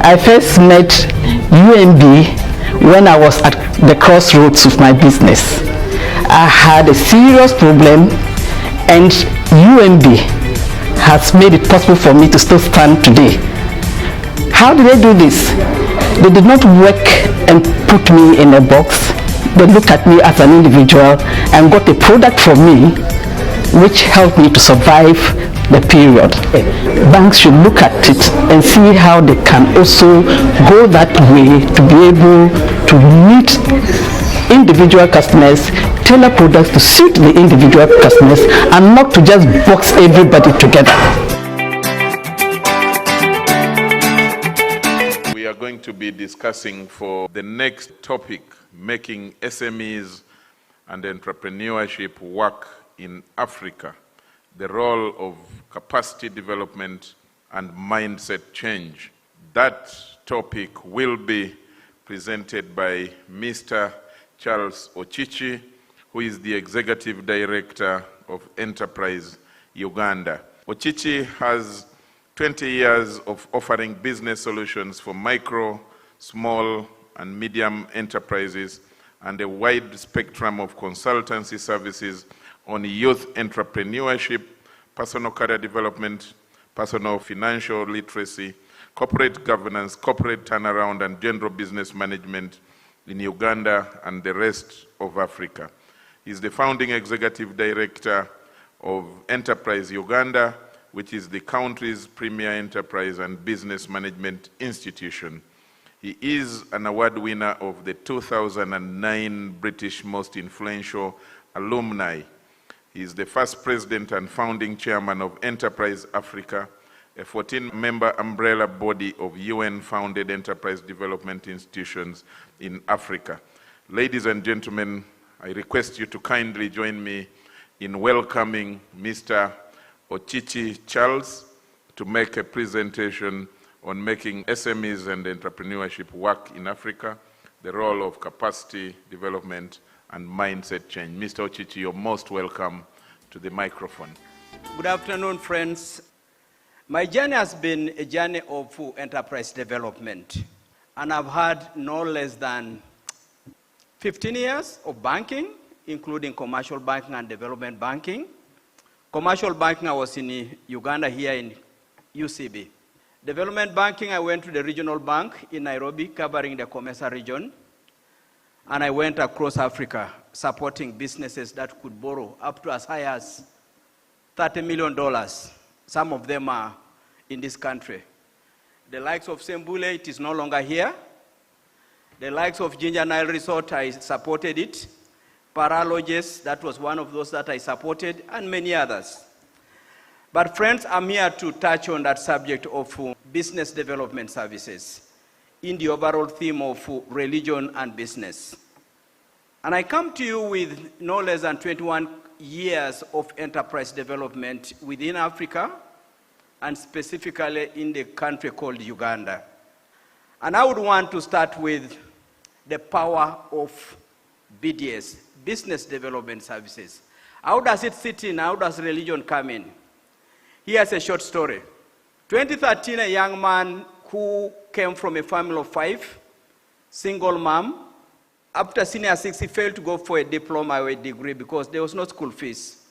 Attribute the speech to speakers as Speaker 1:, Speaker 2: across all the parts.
Speaker 1: I first met UMB when I was at the crossroads of my business. I had a serious problem, and UMB has made it possible for me to still stand today. How did they do this? They did not work and put me in a box. They looked at me as an individual and got a product from me which helped me to survive the period. Banks should look at it and see how they can also go that way to be able to meet individual customers, tailor products to suit the individual customers, and not to just box everybody together.
Speaker 2: We are going to be discussing for the next topic, making SMEs and entrepreneurship work in Africa, the role of capacity development and mindset change. That topic will be presented by Mr. Ocici, who is the Executive Director of Enterprise Uganda. Ocici has 20 years of offering business solutions for micro, small, and medium enterprises, and a wide spectrum of consultancy services on youth entrepreneurship, personal career development, personal financial literacy, corporate governance, corporate turnaround, and general business management in Uganda and the rest of Africa. He's the founding executive director of Enterprise Uganda, which is the country's premier enterprise and business management institution. He is an award winner of the 2009 British Most Influential Alumni. He is the first president and founding chairman of Enterprise Africa, a 14-member umbrella body of UN-founded enterprise development institutions in Africa. Ladies and gentlemen, I request you to kindly join me in welcoming Mr. Ocici Charles to make a presentation on making SMEs and entrepreneurship work in Africa, the role of capacity development and mindset change. Mr. Ocici, you're most welcome to the microphone.
Speaker 3: Good afternoon, friends. My journey has been a journey of enterprise development, and I've had no less than 15 years of banking, including commercial banking and development banking. Commercial banking, I was in Uganda here in UCB. Development banking, I went to the regional bank in Nairobi, covering the Comesa region. And I went across Africa, supporting businesses that could borrow up to as high as $30 million. Some of them are in this country. The likes of Sembule, it is no longer here. The likes of Ginger Nile Resort, I supported it. Paraloges, that was one of those that I supported, and many others. But friends, I'm here to touch on that subject of business development services in the overall theme of religion and business. And I come to you with no less than 21 years of enterprise development within Africa, and specifically in the country called Uganda. And I would want to start with the power of BDS, business development services. How does it sit in? How does religion come in? Here's a short story. 2013, a young man who came from a family of 5, single mom. After senior 6, he failed to go for a diploma or a degree because there was no school fees.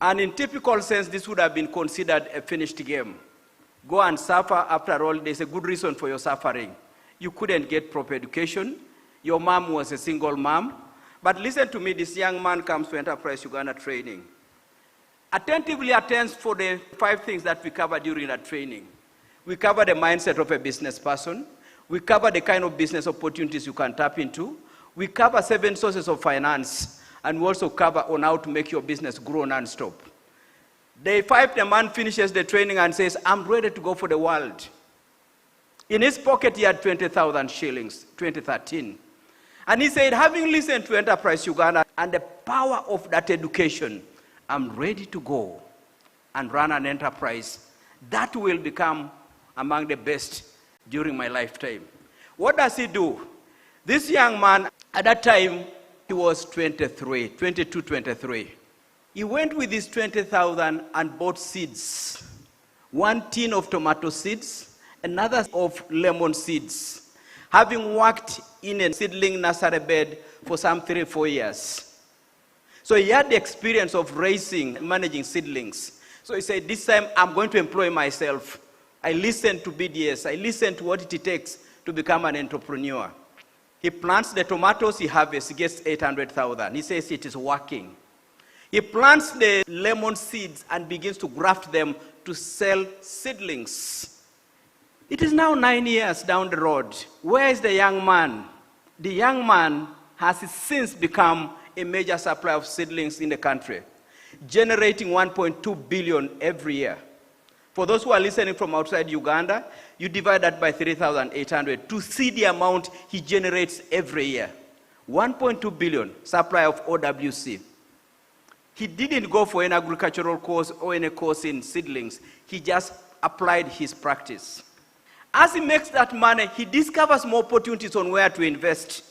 Speaker 3: And in typical sense, this would have been considered a finished game. Go and suffer. After all, there's a good reason for your suffering. You couldn't get proper education. Your mom was a single mom. But listen to me, this young man comes to Enterprise Uganda training. Attentively attends for the 5 things that we cover during that training. We cover the mindset of a business person. We cover the kind of business opportunities you can tap into. We cover 7 sources of finance, and we also cover on how to make your business grow non-stop. Day 5, the man finishes the training and says, I'm ready to go for the world. In his pocket, he had 20,000 shillings, 2013. And he said, having listened to Enterprise Uganda and the power of that education, I'm ready to go and run an enterprise that will become among the best during my lifetime. What does he do? This young man, at that time, he was 22, 23. He went with his 20,000 and bought seeds. 1 tin of tomato seeds, another of lemon seeds, having worked in a seedling nursery bed for some 3-4 years. So he had the experience of raising, managing seedlings. So he said, this time I'm going to employ myself. I listened to BDS. I listened to what it takes to become an entrepreneur. He plants the tomatoes, he harvests, he gets 800,000. He says it is working. He plants the lemon seeds and begins to graft them to sell seedlings. It is now 9 years down the road. Where is the young man? The young man has since become a major supplier of seedlings in the country, generating 1.2 billion every year. For those who are listening from outside Uganda, you divide that by 3,800 to see the amount he generates every year. 1.2 billion supply of OWC. He didn't go for an agricultural course or any course in seedlings. He just applied his practice. As he makes that money, he discovers more opportunities on where to invest.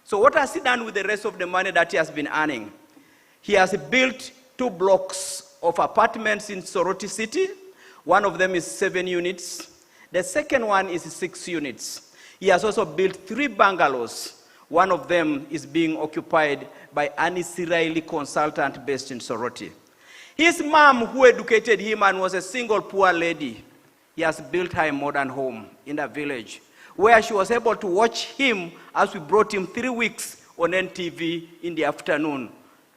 Speaker 3: So what has he done with the rest of the money that he has been earning? He has built 2 blocks of apartments in Soroti City. One of them is 7 units. The second one is 6 units. He has also built 3 bungalows. One of them is being occupied by an Israeli consultant based in Soroti. His mom, who educated him and was a single poor lady, he has built her a modern home in the village where she was able to watch him as we brought him 3 weeks on NTV in the afternoon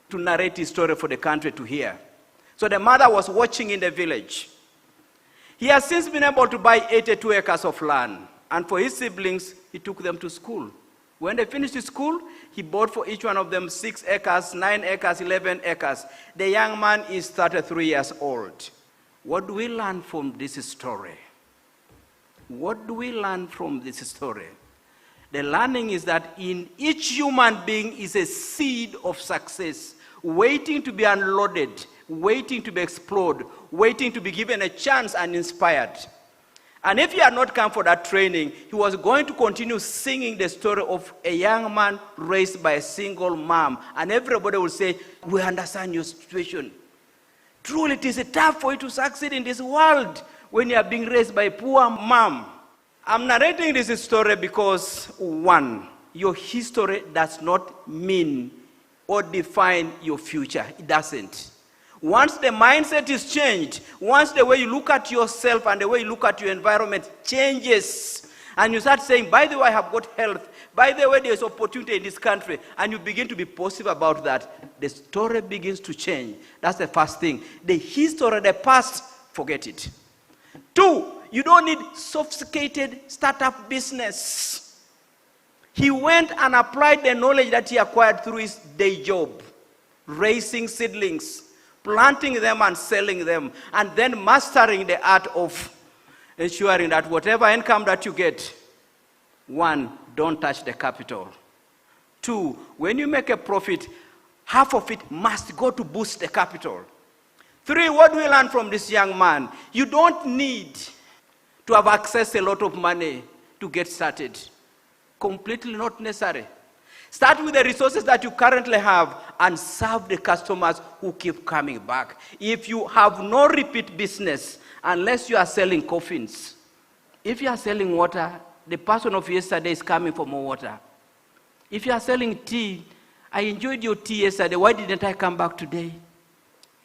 Speaker 3: to narrate his story for the country to hear. So the mother was watching in the village. He has since been able to buy 82 acres of land, and for his siblings, he took them to school. When they finished school, he bought for each one of them 6 acres, 9 acres, 11 acres. The young man is 33 years old. What do we learn from this story? What do we learn from this story? The learning is that in each human being is a seed of success, waiting to be unloaded, waiting to be explored, waiting to be given a chance and inspired. And if he had not come for that training, he was going to continue singing the story of a young man raised by a single mom. And everybody will say, we understand your situation. Truly, it is tough for you to succeed in this world when you are being raised by a poor mom. I'm narrating this story because, 1, your history does not mean or define your future. It doesn't. Once the mindset is changed, once the way you look at yourself and the way you look at your environment changes, and you start saying, by the way, I have got health, by the way, there's opportunity in this country, and you begin to be positive about that, the story begins to change. That's the first thing. The history, the past, forget it. 2, you don't need sophisticated startup business. He went and applied the knowledge that he acquired through his day job, raising seedlings, planting them and selling them, and then mastering the art of ensuring that whatever income that you get, 1, don't touch the capital. 2, when you make a profit, half of it must go to boost the capital. 3, what do we learn from this young man? You don't need to have access to a lot of money to get started. Completely not necessary. Start with the resources that you currently have and serve the customers who keep coming back. If you have no repeat business, unless you are selling coffins, if you are selling water, the person of yesterday is coming for more water. If you are selling tea, I enjoyed your tea yesterday, why didn't I come back today?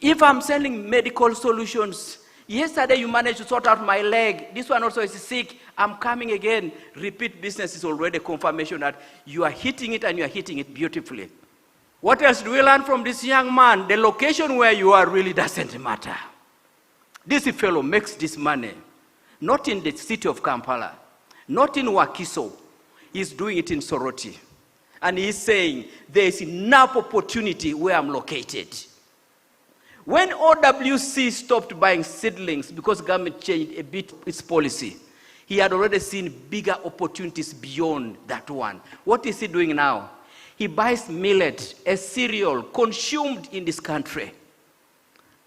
Speaker 3: If I'm selling medical solutions, yesterday you managed to sort out my leg, this one also is sick, I'm coming again. Repeat business is already confirmation that you are hitting it and you are hitting it beautifully. What else do we learn from this young man? The location where you are really doesn't matter. This fellow makes this money, not in the city of Kampala, not in Wakiso. He's doing it in Soroti. And he's saying, there is enough opportunity where I'm located. When OWC stopped buying seedlings because government changed a bit its policy, he had already seen bigger opportunities beyond that one. What is he doing now? He buys millet, a cereal consumed in this country.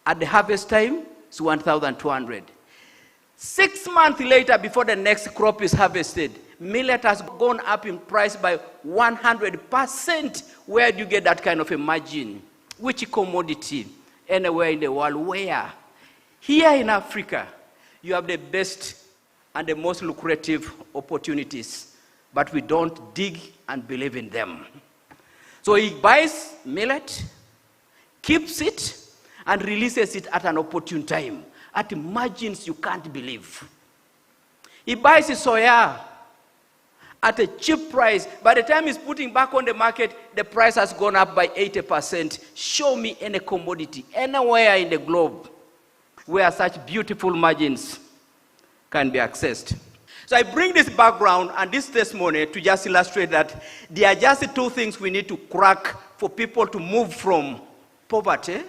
Speaker 3: At the harvest time, it's 1,200. 6 months later, before the next crop is harvested, millet has gone up in price by 100%. Where do you get that kind of a margin? Which commodity? Anywhere in the world. Where? Here in Africa, you have the best and the most lucrative opportunities, but we don't dig and believe in them. So he buys millet, keeps it, and releases it at an opportune time, at margins you can't believe. He buys his soya at a cheap price. By the time he's putting back on the market, the price has gone up by 80%. Show me any commodity anywhere in the globe where such beautiful margins can be accessed. So I bring this background and this testimony to just illustrate that there are just two things we need to crack for people to move from poverty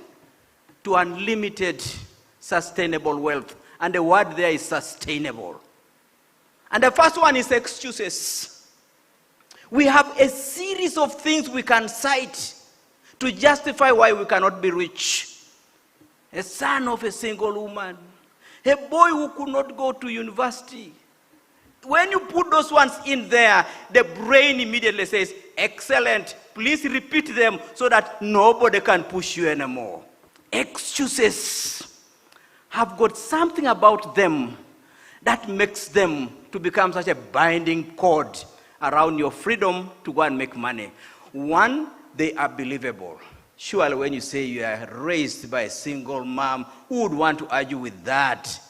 Speaker 3: to unlimited sustainable wealth. And the word there is sustainable. And the first one is excuses. We have a series of things we can cite to justify why we cannot be rich. A son of a single woman, a boy who could not go to university. When you put those ones in there, the brain immediately says, excellent, please repeat them so that nobody can push you anymore. Excuses have got something about them that makes them to become such a binding cord around your freedom to go and make money. One, they are believable. Surely when you say you are raised by a single mom, who would want to argue with that?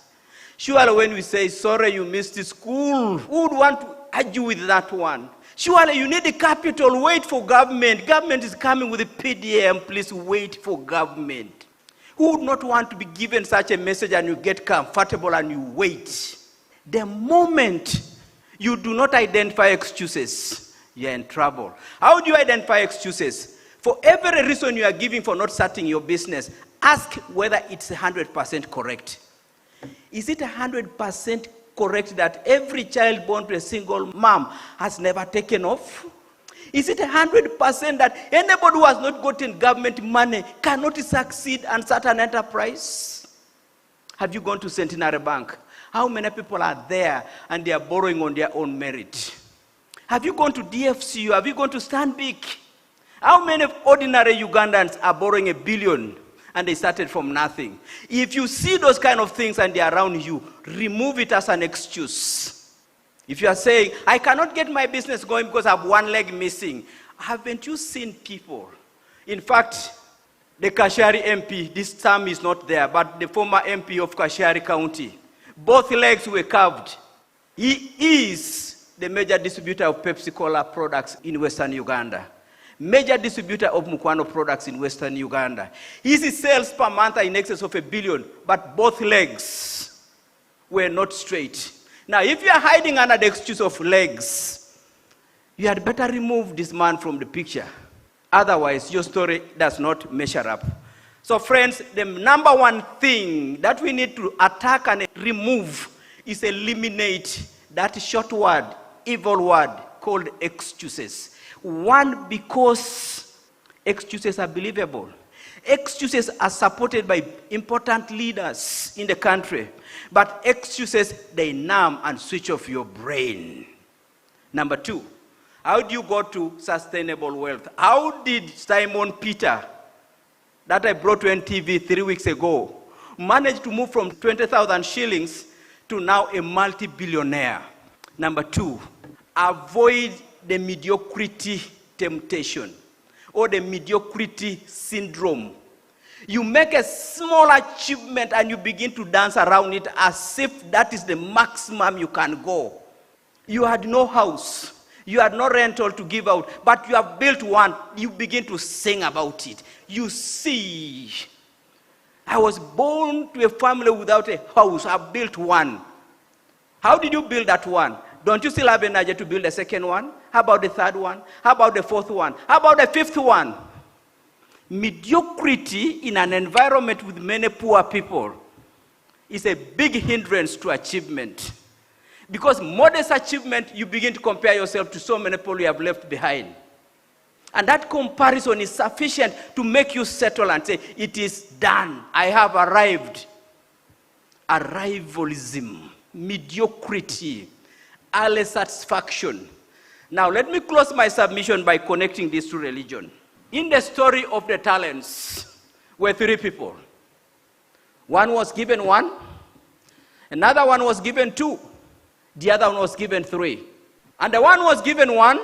Speaker 3: Surely when we say, sorry, you missed school, who would want to argue with that one? Surely you need the capital, wait for government. Government is coming with a PDM, please wait for government. Who would not want to be given such a message and you get comfortable and you wait? The moment you do not identify excuses, you're in trouble. How do you identify excuses? For every reason you are giving for not starting your business, ask whether it's 100% correct. Is it 100% correct that every child born to a single mom has never taken off? Is it 100% that anybody who has not gotten government money cannot succeed and start an enterprise? Have you gone to Centenary Bank? How many people are there and they are borrowing on their own merit? Have you gone to DFCU? Have you gone to Stanbic? How many ordinary Ugandans are borrowing $1 billion and they started from nothing? If you see those kind of things and they are around you, remove it as an excuse. If you are saying, I cannot get my business going because I have one leg missing, haven't you seen people? In fact, the Kashari MP, this term is not there, but the former MP of Kashari County, both legs were carved. He is the major distributor of Pepsi Cola products in Western Uganda. Major distributor of Mukwano products in Western Uganda. His sales per month are in excess of $1 billion, but both legs were not straight. Now, if you are hiding under the excuse of legs, you had better remove this man from the picture. Otherwise, your story does not measure up. So friends, the number one thing that we need to attack and remove is eliminate that short word, evil word called excuses. One, because excuses are believable. Excuses are supported by important leaders in the country. But excuses, they numb and switch off your brain. Number two, how do you go to sustainable wealth? How did Simon Peter, that I brought to NTV 3 weeks ago, manage to move from 20,000 shillings to now a multi-billionaire? Number two, avoid the mediocrity temptation or the mediocrity syndrome. You make a small achievement and you begin to dance around it as if that is the maximum you can go. You had no house. You had no rental to give out, but you have built one. You begin to sing about it. You see, I was born to a family without a house. I built one. How did you build that one? Don't you still have energy to build a second one? How about the third one? How about the fourth one? How about the fifth one? Mediocrity in an environment with many poor people is a big hindrance to achievement. Because modest achievement, you begin to compare yourself to so many people you have left behind. And that comparison is sufficient to make you settle and say, it is done. I have arrived. Arrivalism, mediocrity, early satisfaction. Now, let me close my submission by connecting this to religion. In the story of the talents were 3 people. One was given 1, another one was given 2, The other one was given 3. And the one who was given 1,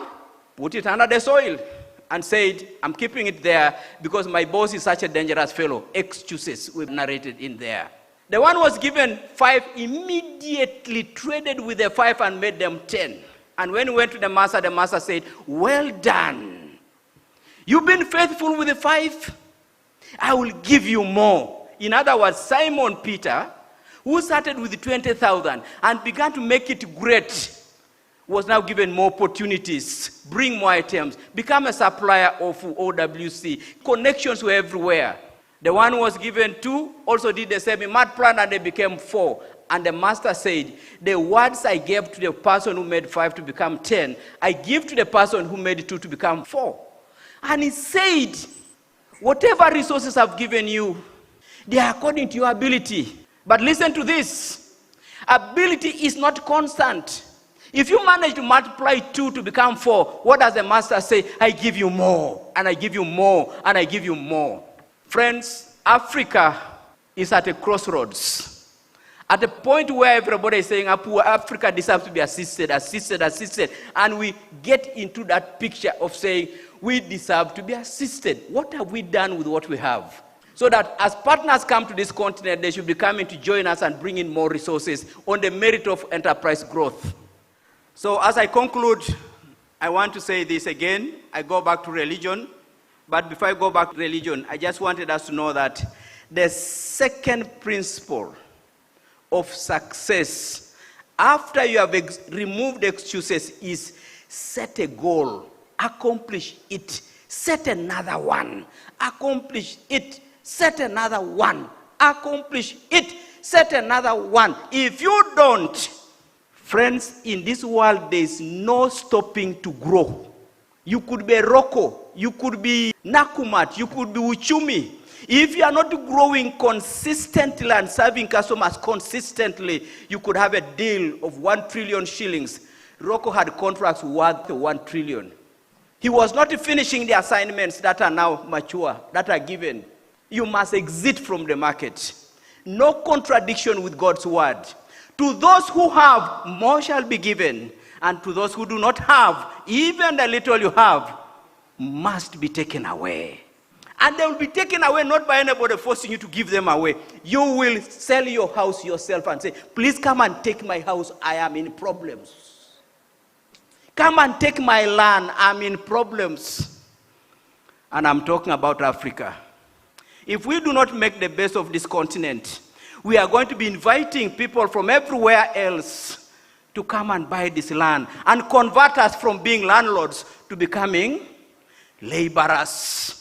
Speaker 3: put it under the soil and said, I'm keeping it there because my boss is such a dangerous fellow. Excuses were narrated in there. The one who was given 5 immediately traded with the 5 and made them 10. And when he went to the master said, well done. You've been faithful with the 5. I will give you more. In other words, Simon Peter, who started with 20,000 and began to make it great, was now given more opportunities, bring more items, become a supplier of OWC. Connections were everywhere. The one who was given 2 also did the same. He multiplied and they became 4. And the master said, the words I gave to the person who made 5 to become 10, I give to the person who made 2 to become 4. And he said, whatever resources I've given you, they are according to your ability. But listen to this. Ability is not constant. If you manage to multiply 2 to become 4, what does the master say? I give you more, and I give you more, and I give you more. Friends, Africa is at a crossroads. At a point where everybody is saying, Africa deserves to be assisted. And we get into that picture of saying, we deserve to be assisted. What have we done with what we have? So that as partners come to this continent, they should be coming to join us and bring in more resources on the merit of enterprise growth. So as I conclude, I want to say this again. I go back to religion. But before I go back to religion, I just wanted us to know that the second principle of success, after you have removed excuses, is set a goal, accomplish it, set another one, accomplish it, set another one, accomplish it, set another one. If you don't, friends, in this world, there is no stopping to grow. You could be Rocco, you could be Nakumat, you could be Uchumi. If you are not growing consistently and serving customers consistently, you could have a deal of 1 trillion shillings. Rocco had contracts worth 1 trillion. He was not finishing the assignments that are now mature, that are given. You must exit from the market. No contradiction with God's word. To those who have, more shall be given. And to those who do not have, even the little you have, must be taken away. And they will be taken away not by anybody forcing you to give them away. You will sell your house yourself and say, please come and take my house, I am in problems. Come and take my land, I'm in problems. And I'm talking about Africa. If we do not make the best of this continent, we are going to be inviting people from everywhere else to come and buy this land and convert us from being landlords to becoming laborers.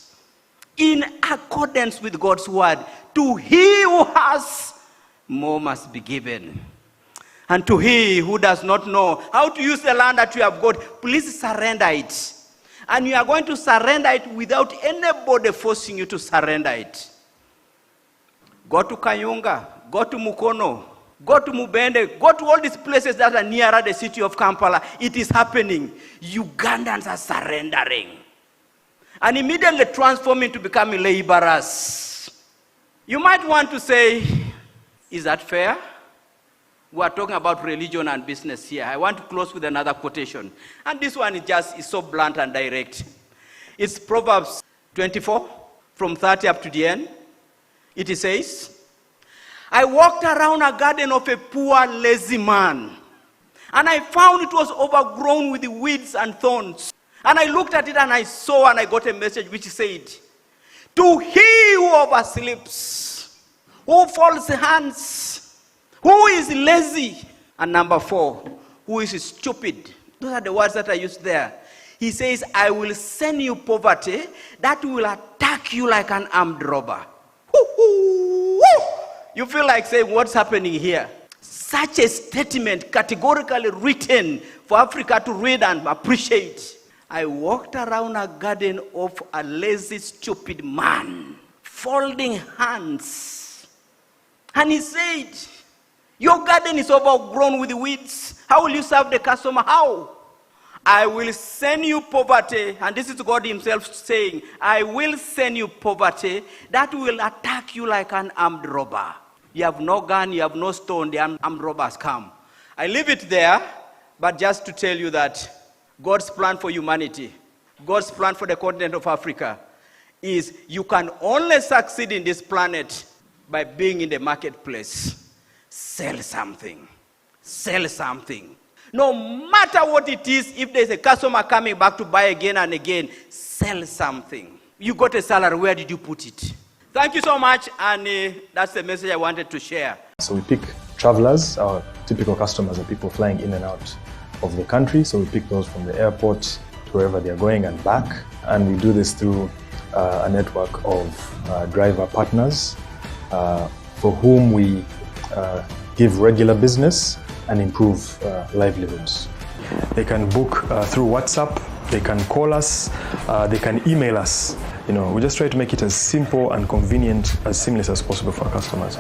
Speaker 3: In accordance with God's word, to he who has, more must be given. And to he who does not know how to use the land that you have got, please surrender it. And you are going to surrender it without anybody forcing you to surrender it. Go to Kayunga, go to Mukono, go to Mubende, go to all these places that are nearer the city of Kampala. It is happening. Ugandans are surrendering. And immediately transforming to becoming laborers. You might want to say, is that fair? We are talking about religion and business here. I want to close with another quotation. And this one is so blunt and direct. It's Proverbs 24, from 30 up to the end. It says, I walked around a garden of a poor, lazy man, and I found it was overgrown with weeds and thorns. And I looked at it and I saw and I got a message which said, to he who oversleeps, who folds hands, who is lazy, and number 4, who is stupid. Those are the words that I used there. He says, I will send you poverty that will attack you like an armed robber. You feel like saying, what's happening here? Such a statement categorically written for Africa to read and appreciate. I walked around a garden of a lazy, stupid man, folding hands. And he said, your garden is overgrown with weeds. How will you serve the customer? How? I will send you poverty, and this is God himself saying, I will send you poverty that will attack you like an armed robber. You have no gun, you have no stone, the armed robbers come. I leave it there, but just to tell you that God's plan for humanity, God's plan for the continent of Africa is you can only succeed in this planet by being in the marketplace. Sell something. Sell something. No matter what it is, if there's a customer coming back to buy again and again, sell something. You got a salary, where did you put it? Thank you so much, and that's the message I wanted to share.
Speaker 4: So we pick travelers. Our typical customers are people flying in and out of the country. So we pick those from the airport to wherever they're going and back. And we do this through a network of driver partners for whom we give regular business and improve livelihoods. They can book through WhatsApp, they can call us, they can email us. We just try to make it as simple and convenient, as seamless as possible for our customers.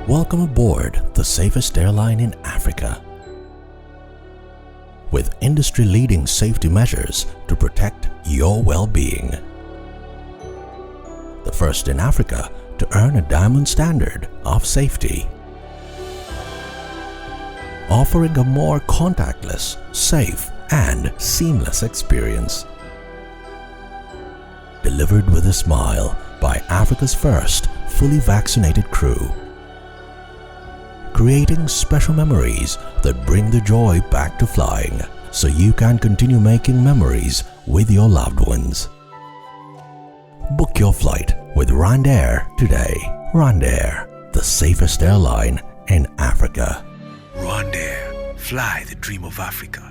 Speaker 5: Welcome aboard the safest airline in Africa. With industry-leading safety measures to protect your well-being. The first in Africa to earn a diamond standard of safety. Offering a more contactless, safe, and seamless experience. Delivered with a smile by Africa's first fully vaccinated crew. Creating special memories that bring the joy back to flying, so you can continue making memories with your loved ones. Book your flight with Rwandair today. Rwandair, the safest airline in Africa.
Speaker 6: Rwandair, fly the dream of Africa.